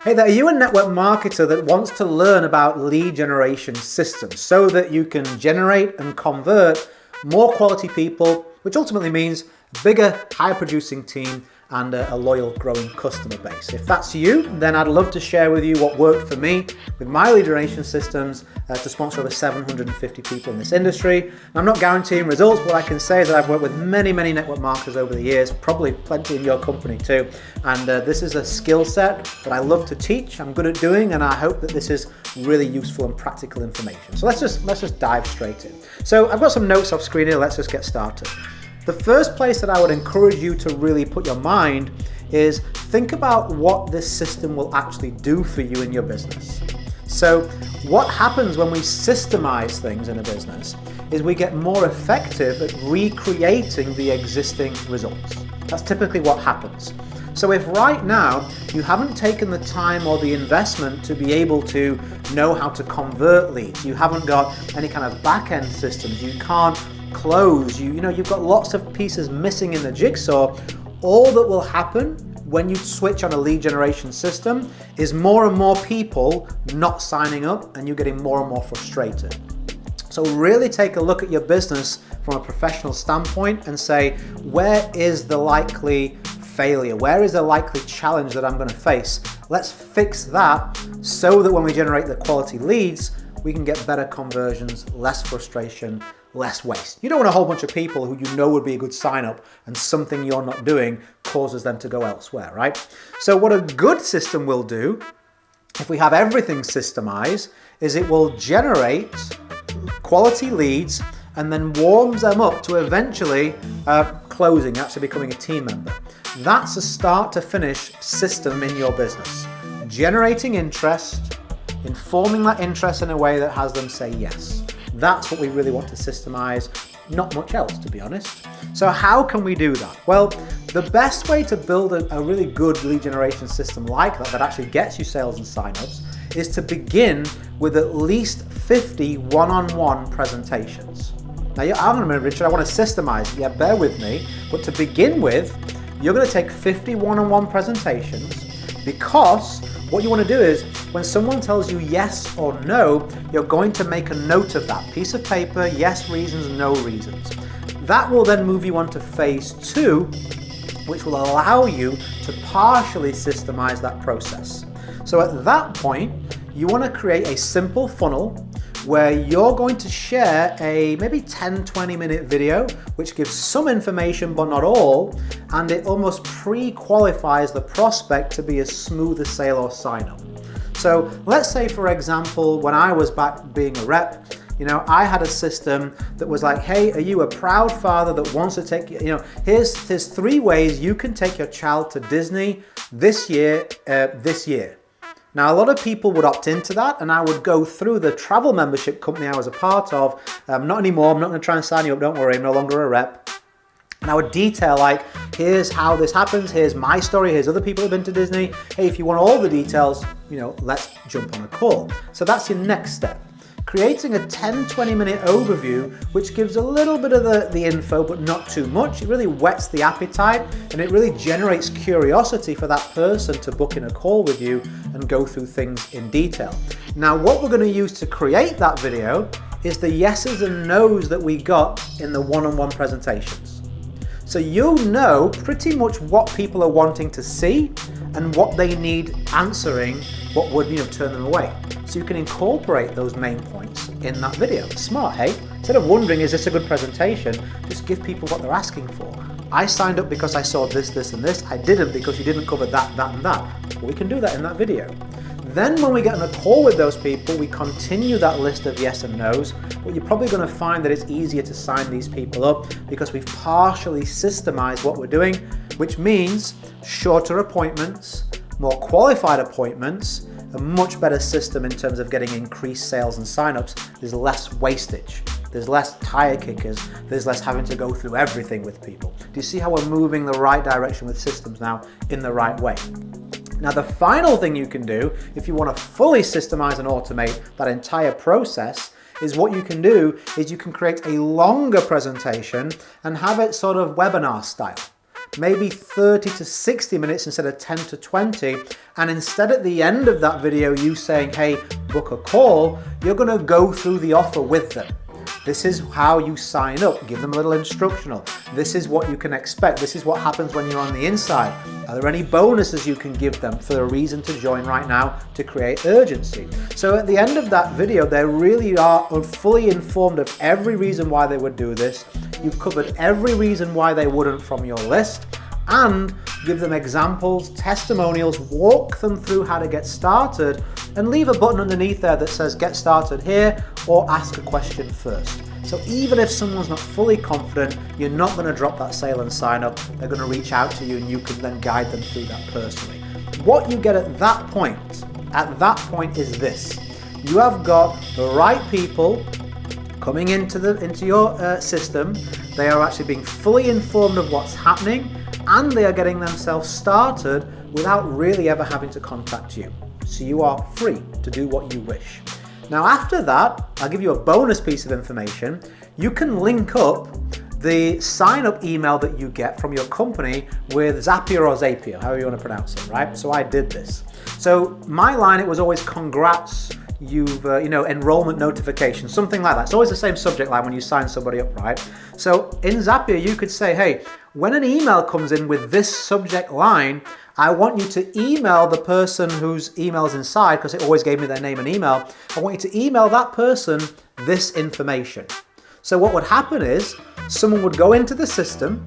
Hey there, are you a network marketer that wants to learn about lead generation systems so that you can generate and convert more quality people, which ultimately means a bigger, higher producing team and a loyal, growing customer base? If that's you, then I'd love to share with you what worked for me with my lead generation systems to sponsor over 750 people in this industry. And I'm not guaranteeing results, but I can say is that I've worked with many network marketers over the years, probably plenty in your company too. And this is a skill set that I love to teach, I'm good at doing, and I hope that this is really useful and practical information. So let's just dive straight in. So I've got some notes off screen here, let's just get started. The first place that I would encourage you to really put your mind is think about what this system will actually do for you in your business. So what happens when we systemize things in a business is we get more effective at recreating the existing results. That's typically what happens. So if right now you haven't taken the time or the investment to be able to know how to convert leads, you haven't got any kind of back-end systems, you can't close, you've got lots of pieces missing in the jigsaw, all that will happen when you switch on a lead generation system is more and more people not signing up and you're getting more and more frustrated. So really take a look at your business from a professional standpoint and say, where is the likely failure? Where is the likely challenge that I'm going to face? Let's fix that so that when we generate the quality leads, we can get better conversions, less frustration, less waste. You don't want a whole bunch of people who you know would be a good sign up and something you're not doing causes them to go elsewhere, right? So what a good system will do, if we have everything systemized, is it will generate quality leads and then warms them up to eventually closing, actually becoming a team member. That's a start to finish system in your business. Generating interest, informing that interest in a way that has them say yes. That's what we really want to systemize, not much else, to be honest. So how can we do that? Well, the best way to build a really good lead generation system like that actually gets you sales and signups is to begin with at least 50 one-on-one presentations. Now, I'm going to Richard, I want to systemize. Yeah, bear with me. But to begin with, you're going to take 50 one-on-one presentations, because what you want to do is when someone tells you yes or no, you're going to make a note of that piece of paper, yes reasons, no reasons. That will then move you on to phase 2, which will allow you to partially systemize that process. So at that point, you want to create a simple funnel where you're going to share a maybe 10-20 minute video which gives some information but not all, and it almost pre-qualifies the prospect to be a smoother sale or sign up. So let's say, for example, when I was back being a rep, I had a system that was like, hey, are you a proud father that wants to take, here's 3 ways you can take your child to Disney this year. Now, a lot of people would opt into that, and I would go through the travel membership company I was a part of. Not anymore, I'm not going to try and sign you up, don't worry, I'm no longer a rep. And I would detail like, here's how this happens, here's my story, here's other people who've been to Disney. Hey, if you want all the details, let's jump on a call. So that's your next step. Creating a 10-20 minute overview which gives a little bit of the info but not too much. It really whets the appetite and it really generates curiosity for that person to book in a call with you and go through things in detail. Now, what we're going to use to create that video is the yeses and nos that we got in the one-on-one presentations. So you'll know pretty much what people are wanting to see and what they need answering, what would turn them away. So you can incorporate those main points in that video. Smart, hey? Instead of wondering, is this a good presentation, just give people what they're asking for. I signed up because I saw this, and this. I didn't because you didn't cover that, and that. Well, we can do that in that video. Then when we get on a call with those people, we continue that list of yes and no's, but you're probably going to find that it's easier to sign these people up because we've partially systemized what we're doing, which means shorter appointments, more qualified appointments, a much better system in terms of getting increased sales and signups. There's less wastage, there's less tire kickers, there's less having to go through everything with people. Do you see how we're moving the right direction with systems now in the right way? Now, the final thing you can do if you want to fully systemize and automate that entire process is what you can do is you can create a longer presentation and have it sort of webinar style. maybe 30 to 60 minutes instead of 10 to 20. And instead at the end of that video, you saying, hey, book a call, you're going to go through the offer with them. This is how you sign up. Give them a little instructional. This is what you can expect. This is what happens when you're on the inside. Are there any bonuses you can give them for the reason to join right now to create urgency? So at the end of that video, they really are fully informed of every reason why they would do this. You've covered every reason why they wouldn't from your list, and give them examples, testimonials, walk them through how to get started, and leave a button underneath there that says get started here or ask a question first. So even if someone's not fully confident, you're not going to drop that sale and sign up. They're going to reach out to you and you can then guide them through that personally. What you get at that point is this. You have got the right people coming into your system. They are actually being fully informed of what's happening, and they are getting themselves started without really ever having to contact you. So you are free to do what you wish. Now after that, I'll give you a bonus piece of information. You can link up the sign-up email that you get from your company with Zapier or Zapier, however you want to pronounce it, right? So I did this. So my line, it was always congrats, you've enrollment notification, something like that. It's always the same subject line when you sign somebody up, right? So in Zapier, you could say, hey, when an email comes in with this subject line, I want you to email the person whose email is inside, because it always gave me their name and email. I want you to email that person this information. So what would happen is someone would go into the system,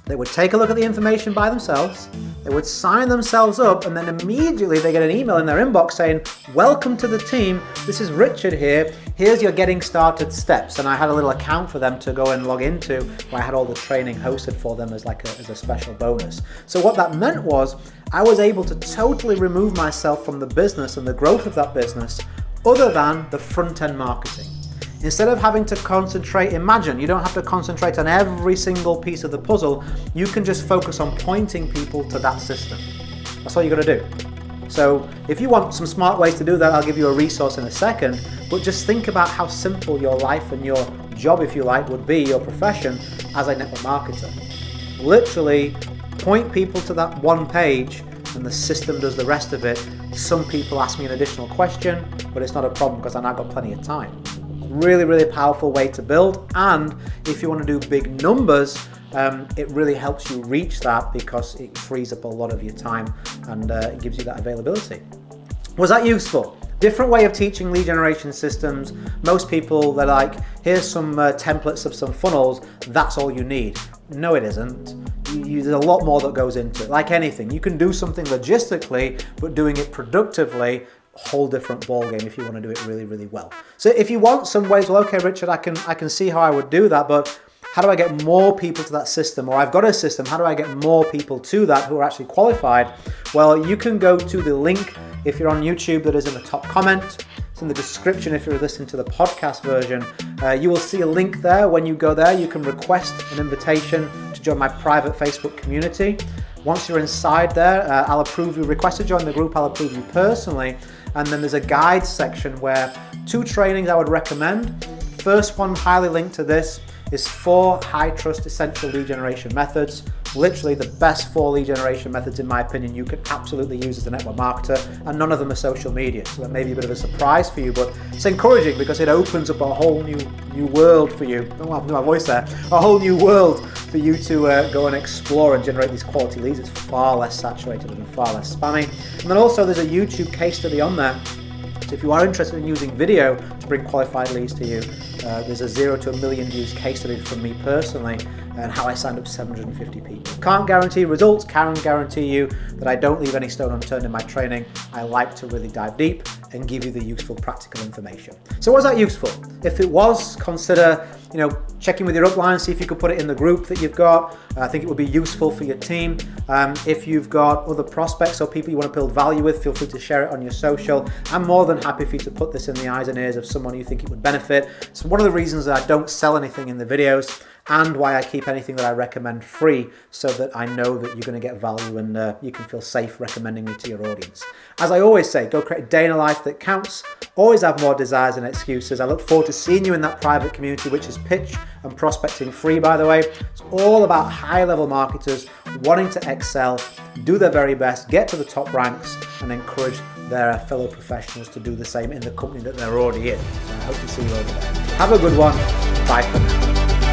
they would take a look at the information by themselves, they would sign themselves up, and then immediately they get an email in their inbox saying, welcome to the team, this is Richard here, here's your getting started steps. And I had a little account for them to go and log into, where I had all the training hosted for them as a special bonus. So what that meant was I was able to totally remove myself from the business and the growth of that business, other than the front-end marketing. Instead of having to concentrate, imagine you don't have to concentrate on every single piece of the puzzle. You can just focus on pointing people to that system. That's all you got to do. So if you want some smart ways to do that, I'll give you a resource in a second, but just think about how simple your life and your job, if you like, would be, your profession as a network marketer. Literally point people to that one page and the system does the rest of it. Some people ask me an additional question, but it's not a problem because I've now got plenty of time. Really, really powerful way to build, and if you want to do big numbers, it really helps you reach that because it frees up a lot of your time and it gives you that availability. Was that useful? Different way of teaching lead generation systems. Most people, they're like, here's some templates of some funnels, that's all you need. No, it isn't. There's a lot more that goes into it. Like anything, you can do something logistically, but doing it productively, whole different ball game if you want to do it really, really well. So if you want some ways, well, okay, Richard, I can see how I would do that, but how do I get more people to that system? Or I've got a system, how do I get more people to that who are actually qualified? Well, you can go to the link if you're on YouTube that is in the top comment. It's in the description if you're listening to the podcast version. You will see a link there. When you go there, you can request an invitation to join my private Facebook community. Once you're inside there, I'll approve you. Request to join the group, I'll approve you personally. And then there's a guide section where 2 trainings I would recommend. First one, highly linked to this, is 4 high trust essential lead generation methods. Literally the best 4 lead generation methods in my opinion you can absolutely use as a network marketer, and none of them are social media, so that may be a bit of a surprise for you, but it's encouraging because it opens up a whole new world for you. Oh, I've my voice there. A whole new world for you to go and explore and generate these quality leads. It's far less saturated and far less spammy. And then also there's a YouTube case study on there. So if you are interested in using video to bring qualified leads to you, there's a 0 to 1 million views case study from me personally and how I signed up 750 people. Can't guarantee results, can guarantee you that I don't leave any stone unturned in my training. I like to really dive deep and give you the useful practical information. So was that useful? If it was, consider checking with your upline, see if you could put it in the group that you've got. I think it would be useful for your team. If you've got other prospects or people you want to build value with, feel free to share it on your social. I'm more than happy for you to put this in the eyes and ears of someone you think it would benefit. So one of the reasons that I don't sell anything in the videos and why I keep anything that I recommend free, so that I know that you're going to get value and you can feel safe recommending me to your audience. As I always say, go create a day in a life that counts. Always have more desires than excuses. I look forward to seeing you in that private community, which is pitch and prospecting free, by the way. It's all about high-level marketers wanting to excel, do their very best, get to the top ranks, and encourage their fellow professionals to do the same in the company that they're already in. So I hope to see you over there. Have a good one. Bye for now.